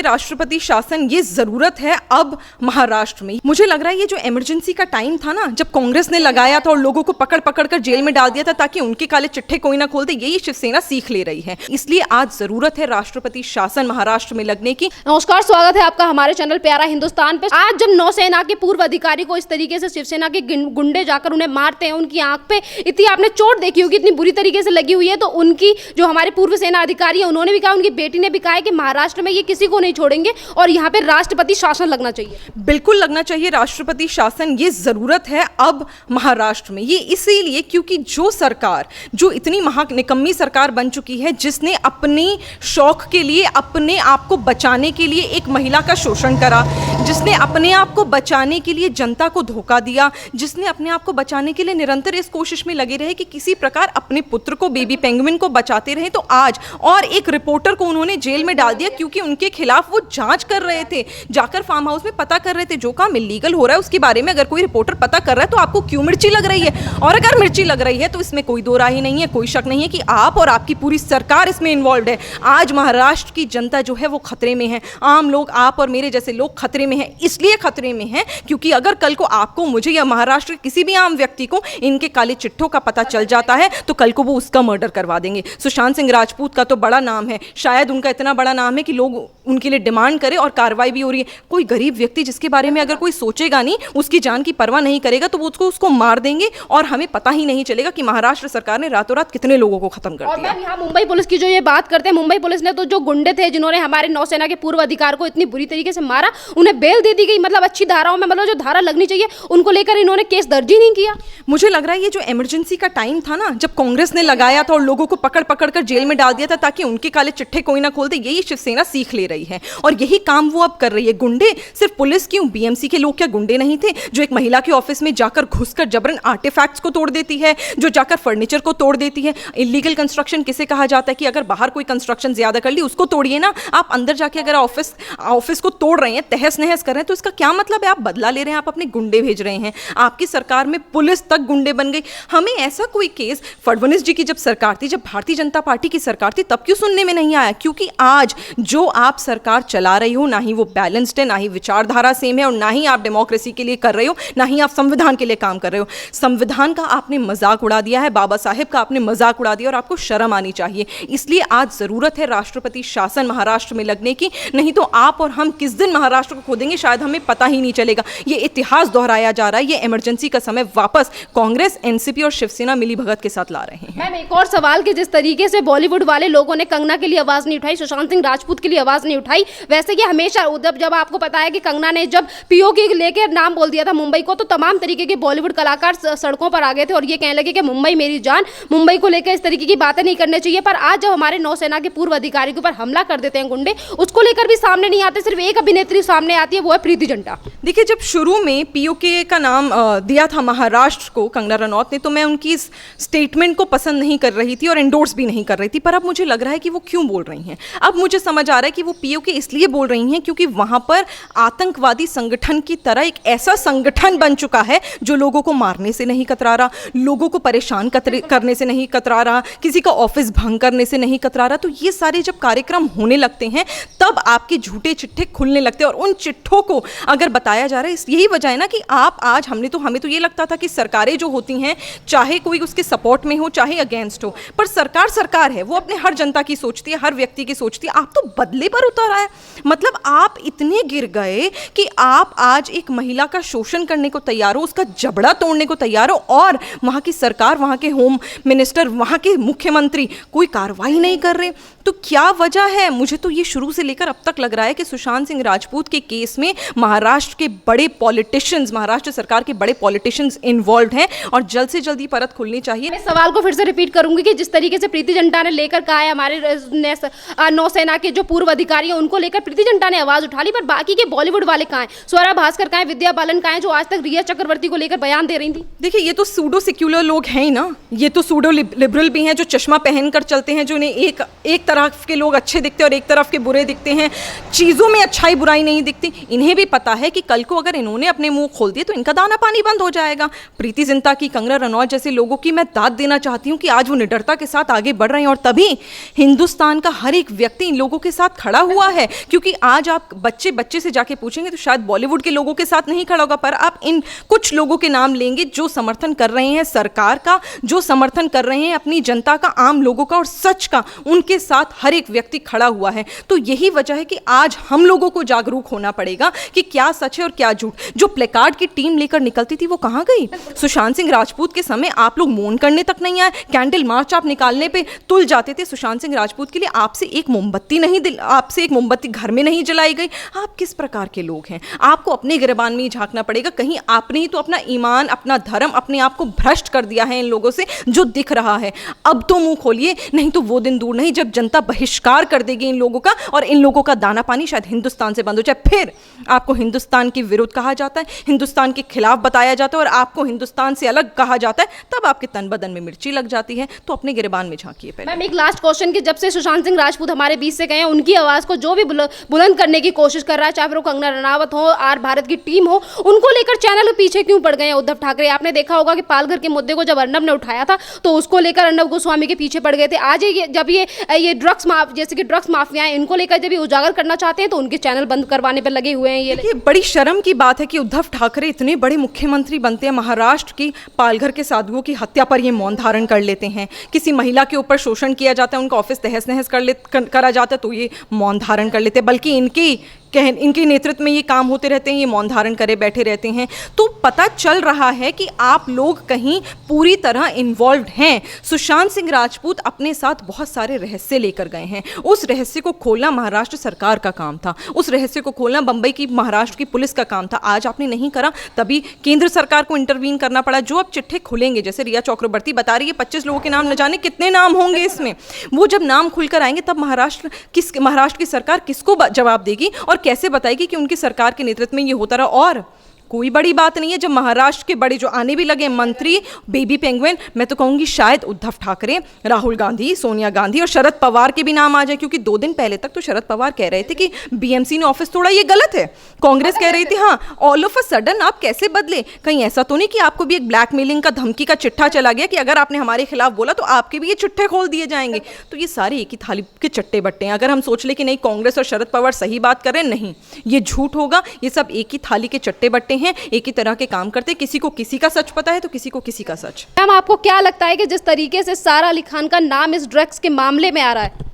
राष्ट्रपति शासन ये जरूरत है अब महाराष्ट्र में। मुझे लग रहा है ये जो इमरजेंसी का टाइम था ना, जब कांग्रेस ने लगाया था और लोगों को पकड़ पकड़ कर जेल में डाल दिया था ताकि उनके काले चिट्ठे कोई ना खोल दे, यही शिवसेना सीख ले रही है। इसलिए आज जरूरत है राष्ट्रपति शासन महाराष्ट्र में लगने की। नमस्कार, स्वागत है आपका हमारे चैनल प्यारा हिंदुस्तान पे। आज जब नौसेना के पूर्व अधिकारी को इस तरीके से शिवसेना के गुंडे जाकर उन्हें मारते हैं, उनकी आंख पे इतनी आपने चोट देखी होगी, इतनी बुरी तरीके से लगी हुई है, तो उनकी जो हमारे पूर्व सेना अधिकारी है उन्होंने भी कहा, उनकी बेटी ने भी कहा है कि महाराष्ट्र में ये किसी को नहीं छोड़ेंगे और यहाँ पे राष्ट्रपति शासन लगना चाहिए। बिल्कुल लगना चाहिए राष्ट्रपति शासन, ये जरूरत है अब महाराष्ट्र में। ये इसीलिए क्योंकि जो सरकार, जो इतनी महानिकम्मी सरकार बन चुकी है, जिसने अपने शौक के लिए, अपने आप को बचाने के लिए एक महिला का शोषण करा, जिसने अपने आप को बचाने के लिए जनता को धोखा दिया, जिसने अपने आप को बचाने के लिए निरंतर इस कोशिश में लगे रहे कि किसी प्रकार अपने पुत्र को, बेबी पेंगुइन को बचाते रहे, तो आज और एक रिपोर्टर को उन्होंने जेल में डाल दिया क्योंकि उनके खिलाफ वो जांच कर रहे थे, जाकर फार्म हाउस में पता कर रहे थे। जो काम इलीगल हो रहा है उसके बारे में अगर कोई रिपोर्टर पता कर रहा है तो आपको क्यों मिर्ची लग रही है? और अगर मिर्ची लग रही है तो इसमें कोई दो राय नहीं है, कोई शक नहीं है कि आप और आपकी पूरी सरकार इसमें इन्वॉल्व है। आज महाराष्ट्र की जनता जो है वो खतरे में है, आम लोग, आप और मेरे जैसे लोग खतरे में हैं। इसलिए खतरे में हैं क्योंकि अगर कल को आपको, मुझे या महाराष्ट्र के किसी भी आम व्यक्ति को इनके काले चिट्ठों का पता चल जाता है तो कल को वो उसका मर्डर करवा देंगे। सुशांत सिंह राजपूत का तो बड़ा नाम है, शायद उनका इतना बड़ा नाम है कि लोग उनके लिए डिमांड करें और कार्रवाई भी हो रही है। कोई गरीब व्यक्ति जिसके बारे में अगर कोई सोचेगा नहीं, उसकी जान की परवाह नहीं करेगा, तो वो उसको मार देंगे और हमें पता ही नहीं चलेगा कि महाराष्ट्र सरकार ने रातों रात कितने लोगों को खत्म कर दिया। और यहाँ मुंबई पुलिस की जो ये बात करते हैं, मुंबई पुलिस ने तो जो गुंडे थे जिन्होंने हमारे नौसेना के पूर्व अधिकारी को इतनी बुरी तरीके से मारा, उन्हें बेल दे दी गई। मतलब अच्छी धाराओं में, मतलब जो धारा लगनी चाहिए उनको लेकर इन्होंने केस दर्ज ही नहीं किया। मुझे लग रहा है ये जो इमरजेंसी का टाइम था ना, जब कांग्रेस ने लगाया था और लोगों को पकड़ पकड़ कर जेल में डाल दिया था ताकि उनके काले चिट्ठे कोई ना खोल दे, यही शिवसेना सीख ले रही है और यही काम वो अब कर रही है। गुंडे सिर्फ पुलिस क्यों, बीएमसी के लोग क्या गुंडे नहीं थे जो एक महिला के ऑफिस में जाकर घुसकर जबरन आर्टिफैक्ट्स को तोड़ देती है, जो जाकर फर्नीचर को तोड़ देती है? इलीगल कंस्ट्रक्शन किसे कहा जाता है कि अगर बाहर कोई कंस्ट्रक्शन ज्यादा कर ली उसको तोड़िए ना। आप अंदर जाके अगर ऑफिस को तोड़ रहे हैं, तहस नहस कर रहे हैं, तो इसका क्या मतलब है? आप बदला ले रहे हैं, आप अपने गुंडे भेज रहे हैं। आपकी सरकार में पुलिस तक गुंडे बन गई। हमें ऐसा कोई केस फडणवीस जी की जब सरकार थी, जब भारतीय जनता पार्टी की सरकार थी, तब क्यों सुनने में नहीं आया? क्योंकि आज जो आप सरकार चला रही हो, ना ही वो बैलेंस्ड है, ना ही विचारधारा सेम है, और ना ही आप डेमोक्रेसी के लिए कर रहे हो, ना ही आप संविधान के लिए काम कर रहे हो। संविधान का आपने मजाक उड़ा दिया है, बाबा साहेब का आपने मजाक उड़ा दिया, और आपको शर्म आनी चाहिए। इसलिए आज जरूरत है राष्ट्रपति शासन महाराष्ट्र में लगने की, नहीं तो आप और हम किस दिन महाराष्ट्र को खो देंगे शायद हमें पता ही नहीं चलेगा। ये इतिहास दोहराया जा रहा है। ये इमरजेंसी का समय वापस कांग्रेस, एनसीपी और शिवसेना मिली भगत के साथ ला रहे हैं। मैम, एक और सवाल कि जिस तरीके से बॉलीवुड वाले लोगों ने कंगना के लिए आवाज नहीं उठाई, सुशांत सिंह राजपूत के लिए आवाज नहीं उठाई, वैसे ये हमेशा जब आपको पता है कि कंगना ने जब पीओके लेकर नाम बोल दिया था मुंबई को, तो तमाम तरीके के बॉलीवुड कलाकार सड़कों पर आ गए थे और ये कहने लगे कि मुंबई मेरी जान, मुंबई को लेकर इस तरीके की बातें नहीं करनी चाहिए। पर आज जब हमारे नौसेना के पूर्व अधिकारी के ऊपर हमला कर देते हैं गुंडे, उसको लेकर भी सामने नहीं आते। सिर्फ एक अभिनेत्री सामने आती है, वो है प्रीति जिंटा। देखिए, जब शुरू में पीओके का नाम दिया था महाराष्ट्र को कंगना रनौत ने, तो मैं उनकी इस स्टेटमेंट को पसंद नहीं कर रही थी और एंडोर्स भी नहीं कर रही थी। पर अब मुझे लग रहा है कि वो क्यों बोल रही हैं। अब मुझे समझ आ रहा है कि वो पीओके इसलिए बोल रही हैं क्योंकि वहां पर आतंकवादी संगठन की तरह एक ऐसा संगठन बन चुका है जो लोगों को मारने से नहीं कतरा रहा, लोगों को परेशान करने से नहीं कतरा रहा, किसी का ऑफिस भंग करने से नहीं कतरा रहा। तो ये सारे जब कार्यक्रम होने लगते हैं तब आपके झूठे चिट्ठे खुलने लगते हैं, और उन चिट्ठों को अगर बताया जा रहा है, यही वजह है ना कि आप आज, हमें तो ये लगता था कि सरकारें जो होती हैं, चाहे कोई उसके सपोर्ट में हो चाहे अगेंस्ट हो, पर सरकार है, वो अपने हर जनता की सोचती है, हर व्यक्ति की सोचती है। आप तो बदले पर उतर आए। मतलब आप इतने गिर गए कि आप आज एक महिला का शोषण करने को तैयार हो, उसका जबड़ा तोड़ने को तैयार हो, और वहां की सरकार, वहां के होम मिनिस्टर, वहां के मुख्यमंत्री कोई कार्रवाई नहीं कर रहे। तो क्या वजह है? मुझे तो ये शुरू से लेकर अब तक लग रहा है कि सुशांत सिंह राजपूत के केस में महाराष्ट्र के बड़े पॉलिटिशियंस, महाराष्ट्र सरकार के बड़े पॉलिटिशियंस इन्वॉल्व हैं और जल्द से जल्द ही परत खुलनी चाहिए। मैं सवाल को फिर से रिपीट करूंगी कि जिस तरीके से प्रीति जिंटा ने लेकर कहा है, हमारे नौसेना के जो पूर्व अधिकारी हैं उनको लेकर प्रीति जिंटा ने आवाज उठा ली, पर बाकी के बॉलीवुड वाले कहाँ हैं? स्वरा भास्कर कहाँ हैं? विद्या बालन कहाँ हैं, जो आज तक रिया चक्रवर्ती को लेकर बयान दे रही थी? देखिए, ये तो सूडो सेक्युलर लोग हैं ही ना, ये तो सूडो लिबरल भी हैं जो चश्मा पहनकर चलते हैं, जो उन्हें एक तरफ के लोग अच्छे दिखते हैं और एक तरफ के बुरे दिखते हैं, चीज़ों में अच्छाई बुराई नहीं दिखती। इन्हें भी पता है कि कल को अगर इन्होंने अपने मुंह खोल दिए तो इनका दाना पानी बंद हो जाएगा। प्रीति जिंटा की, कंगना रनौत जैसे लोगों की मैं दाद देना चाहती हूँ कि आज वो निडरता के साथ आगे बढ़ रहे हैं और तभी हिंदुस्तान का हर एक व्यक्ति इन लोगों के साथ खड़ा हुआ है। क्योंकि आज आप बच्चे से जाके पूछेंगे तो शायद बॉलीवुड के लोगों के साथ नहीं खड़ा होगा, पर आप इन कुछ लोगों के नाम लेंगे जो समर्थन कर रहे हैं सरकार का, जो समर्थन कर रहे हैं अपनी जनता का, आम लोगों का और सच का, उनके साथ हर एक व्यक्ति खड़ा हुआ है। तो यही वजह है कि आज हम लोगों को जागरूक होना पड़ेगा कि क्या सच है और क्या झूठ। जो प्लेकार्ड की टीम लेकर निकलती थी वो कहां गई? सुशांत सिंह राजपूत के समय आप लोग मौन करने तक नहीं आए, कैंडल मार्च आप निकालने पे तुल जाते थे। सुशांत सिंह राजपूत के लिए आपसे एक मोमबत्ती घर में नहीं जलाई गई। आप किस प्रकार के लोग हैं? आपको अपने गिरबान में ही झांकना पड़ेगा। कहीं आपने ही तो अपना ईमान, अपना धर्म, अपने आप को भ्रष्ट कर दिया है इन लोगों से जो दिख रहा है। अब तो मुंह खोलिए, नहीं तो वो दिन दूर नहीं जब जनता बहिष्कार कर देगी इन लोगों का और इन लोगों का दाना पानी शायद हिंदुस्तान से बंद हो जाए। फिर आपको हिंदुस्तान के विरुद्ध कहा जाता है, हिंदुस्तान के खिलाफ बताया जाता है और आपको हिंदुस्तान से अलग कहा जाता है, तब आपके तन बदन में मिर्ची लग जाती है। तो अपने गिरबान में झांकिए पहले। मैम, एक लास्ट क्वेश्चन कि जब से सुशांत सिंह राजपूत हमारे बीच से गए हैं, उनकी आवाज को जो भी बुलंद करने की कोशिश कर रहा है, चाहे वो कंगना रनावत हो, आर भारत की टीम हो, उनको लेकर चैनल पीछे क्यों पड़ गए हैं उद्धव ठाकरे? आपने देखा होगा कि पालघर के मुद्दे को जब अर्नब ने उठाया था तो उसको लेकर अर्नब गोस्वामी के पीछे पड़ गए थे। आज जब ये ड्रग्स माफिया हैं, इनको लेकर जब ये उजागर करना चाहते हैं तो उनके चैनल बंद करवाने पर लगे हुए हैं। ये बड़ी शर्म की बात है कि उद्धव ठाकरे इतने बड़े मुख्यमंत्री बनते हैं, महाराष्ट्र की पालघर के साधुओं की हत्या पर ये मौन धारण कर लेते हैं। किसी महिला के ऊपर शोषण किया जाता है, उनका ऑफिस तहस नहस करा जाता है तो ये मौन धारण कर लेते हैं। बल्कि इनके नेतृत्व में ये काम होते रहते हैं, ये मौन धारण करे बैठे रहते हैं। तो पता चल रहा है कि आप लोग कहीं पूरी तरह इन्वॉल्व्ड हैं। सुशांत सिंह राजपूत अपने साथ बहुत सारे रहस्य लेकर गए हैं। उस रहस्य को खोलना महाराष्ट्र सरकार का काम था, उस रहस्य को खोलना बंबई की, महाराष्ट्र की पुलिस का काम था। आज आपने नहीं करा, तभी केंद्र सरकार को इंटरवीन करना पड़ा। जो अब चिट्ठे खुलेंगे, जैसे रिया चक्रवर्ती बता रही है 25 लोगों के नाम, न जाने कितने नाम होंगे इसमें, वो जब नाम खुलकर आएंगे तब महाराष्ट्र की सरकार किसको जवाब देगी और कैसे बताएगी कि उनकी सरकार के नेतृत्व में ये होता रहा। और कोई बड़ी बात नहीं है जब महाराष्ट्र के बड़े जो आने भी लगे मंत्री, बेबी पेंगुइन, मैं तो कहूंगी शायद उद्धव ठाकरे, राहुल गांधी, सोनिया गांधी और शरद पवार के भी नाम आ जाए। क्योंकि 2 दिन पहले तक तो शरद पवार कह रहे थे कि बीएमसी ने ऑफिस तोड़ा, ये गलत है। कांग्रेस कह रही थी हाँ, ऑल ऑफ अ सडन आप कैसे बदले? कहीं ऐसा तो नहीं कि आपको भी एक ब्लैकमेलिंग का, धमकी का चिट्ठा चला गया कि अगर आपने हमारे खिलाफ बोला तो आपके भी ये चिट्ठे खोल दिए जाएंगे? तो ये सारे एक ही थाली के चट्टे बट्टे हैं। अगर हम सोच ले कि नहीं कांग्रेस और शरद पवार सही बात कर रहे हैं, नहीं, ये झूठ होगा। ये सब एक ही थाली के चट्टे बट्टे हैं, एक ही तरह के काम करते। किसी को किसी का सच पता है तो किसी को किसी का सच। मैम, आपको क्या लगता है कि जिस तरीके से सारा अली खान का नाम इस ड्रग्स के मामले में आ रहा है?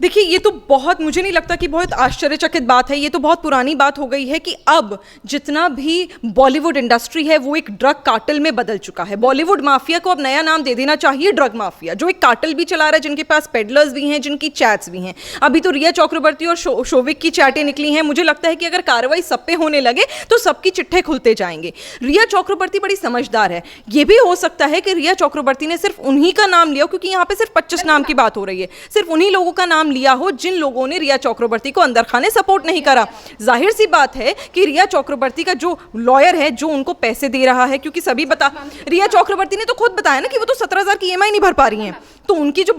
देखिए, ये तो बहुत, मुझे नहीं लगता कि बहुत आश्चर्यचकित बात है। ये तो बहुत पुरानी बात हो गई है कि अब जितना भी बॉलीवुड इंडस्ट्री है वो एक ड्रग कार्टेल में बदल चुका है। बॉलीवुड माफिया को अब नया नाम दे देना चाहिए, ड्रग माफिया, जो एक कार्टेल भी चला रहा है, जिनके पास पेडलर्स भी हैं, जिनकी चैट्स भी हैं। अभी तो रिया चक्रवर्ती और शोविक की चैटें निकली हैं। मुझे लगता है कि अगर कार्रवाई सब पे होने लगे तो सबकी चिट्ठे खुलते जाएंगे। रिया चक्रवर्ती बड़ी समझदार है। ये भी हो सकता है कि रिया चक्रवर्ती ने सिर्फ उन्हीं का नाम लिया, क्योंकि यहाँ पे सिर्फ 25 नाम की बात हो रही है, सिर्फ उन्हीं लोगों का नाम लिया हो जिन लोगों ने रिया चक्रवर्ती को अंदर खाने सपोर्ट नहीं करा। जाहिर सी बात है कि रिया चक्रवर्ती का जो लॉयर है, जो उनको पैसे दे रहा है, क्योंकि सभी रिया चक्रवर्ती ने तो खुद बताया ना कि वो तो 17,000 की EMI नहीं भर पा रही हैं, तो उनकी जो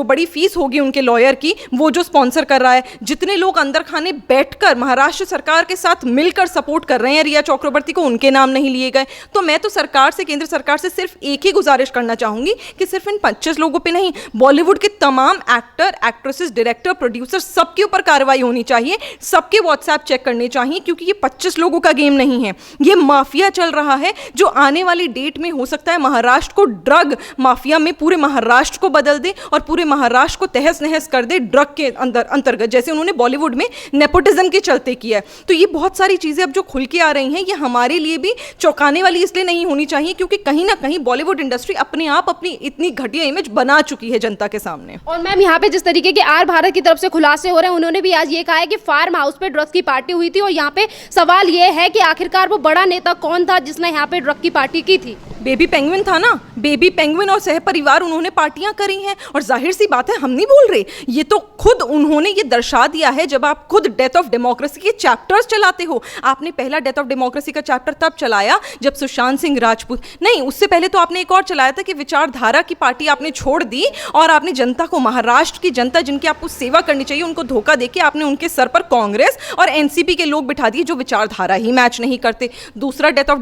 बड़ी फीस होगी उनके लॉयर की, वो जो स्पॉन्सर कर रहा है। जितने लोग अंदर खाने बैठकर महाराष्ट्र सरकार के साथ मिलकर सपोर्ट कर रहे हैं रिया चक्रवर्ती को, उनके नाम नहीं लिए गए। तो मैं तो सरकार से, केंद्र सरकार से सिर्फ एक ही गुजारिश करना चाहूंगी कि सिर्फ इन 25 लोगों पे नहीं, बॉलीवुड के तमाम एक्टर, एक्ट्रेसेस, डायरेक्टर, प्रोड्यूसर, सबके ऊपर कार्रवाई होनी चाहिए, सबके व्हाट्सएप चेक करने चाहिए। क्योंकि ये 25 लोगों का गेम नहीं है, ये माफिया चल रहा है जो आने वाली डेट में हो सकता है महाराष्ट्र को ड्रग माफिया में, पूरे महाराष्ट्र को बदल दे और पूरे महाराष्ट्र को तहस नहस कर दे ड्रग के अंतर्गत, जैसे उन्होंने बॉलीवुड में नेपोटिज्म के चलते किया है। तो ये बहुत सारी चीजें अब जो खुल के आ रही हैं, ये हमारे लिए भी चौंकाने वाली इसलिए नहीं होनी चाहिए क्योंकि कहीं ना कहीं बॉलीवुड इंडस्ट्री अपने आप अपनी इतनी घटिया इमेज बना चुकी है जनता के सामने। और मैम, यहाँ पे जिस तरीके के आर भारत की तरफ से खुलासे हो रहे हैं, उन्होंने भी आज ये कहा है कि फार्म हाउस पे ड्रग्स की पार्टी हुई थी। और यहाँ पे सवाल ये है कि आखिरकार वो बड़ा नेता कौन था जिसने यहाँ पे ड्रग की पार्टी की थी? बेबी पेंगुइन था ना, बेबी पेंगुइन और सह परिवार उन्होंने पार्टियां करी हैं, और जाहिर सी बात है हम नहीं बोल रहे, ये तो खुद उन्होंने ये दर्शा दिया है जब आप खुद डेथ ऑफ डेमोक्रेसी के चैप्टर्स चलाते हो। आपने पहला डेथ ऑफ डेमोक्रेसी का चैप्टर तब चलाया जब सुशांत सिंह राजपूत, नहीं उससे पहले तो आपने एक और चलाया था कि विचारधारा की पार्टी आपने छोड़ दी और आपने जनता को, महाराष्ट्र की जनता जिनकी आपको सेवा करनी चाहिए, उनको धोखा देके आपने उनके सर पर कांग्रेस और एनसीपी के लोग बिठा दिए जो विचारधारा ही मैच नहीं करते। दूसरा डेथ ऑफ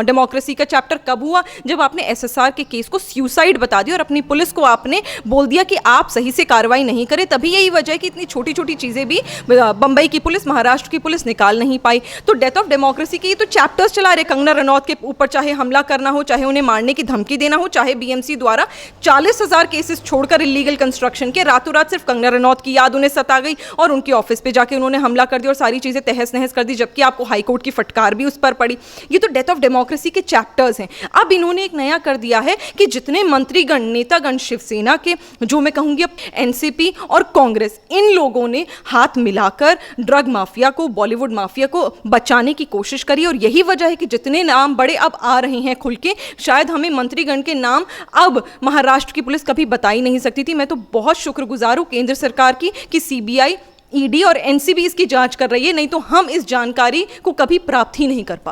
डेमोक्रेसी का चैप्टर कब हुआ? जब आपने एसएसआर के केस को सुसाइड बता दिया और अपनी पुलिस को आपने बोल दिया कि आप सही से कार्रवाई नहीं करें। तभी यही वजह है कि इतनी छोटी छोटी चीजें भी बंबई की पुलिस, महाराष्ट्र की पुलिस निकाल नहीं पाई। तो डेथ ऑफ डेमोक्रेसी के ये तो चैप्टर्स चला रहे। कंगना रनौत के ऊपर चाहे हमला करना हो, चाहे उन्हें मारने की धमकी देना हो, चाहे बीएमसी द्वारा 40,000 केसेस छोड़कर इलीगल कंस्ट्रक्शन के, रातों रात सिर्फ कंगना रनौत की याद उन्हें सता गई और उनके ऑफिस पे जाके उन्होंने हमला कर दिया और सारी चीजें तहस नहस कर दी, जबकि आपको हाईकोर्ट की फटकार भी उस पर पड़ी। ये तो डेथ ऑफ डेमोक्रेसी के चैप्टर्स हैं। अब इन्होंने एक नया कर दिया है कि जितने मंत्रीगण, नेतागण शिवसेना के, जो मैं कहूंगी एनसीपी और कांग्रेस, इन लोगों ने हाथ मिलाकर ड्रग माफिया को, बॉलीवुड माफिया को बचाने की कोशिश करी। और यही वजह है कि जितने नाम बड़े अब आ रहे हैं खुल के, शायद हमें मंत्रीगण के नाम अब महाराष्ट्र की पुलिस कभी बता ही नहीं सकती थी। मैं तो बहुत शुक्रगुजार हूं केंद्र सरकार की कि सीबीआई, ईडी और एनसीबी इसकी जांच कर रही है, नहीं तो हम इस जानकारी को कभी प्राप्त ही नहीं कर पाते।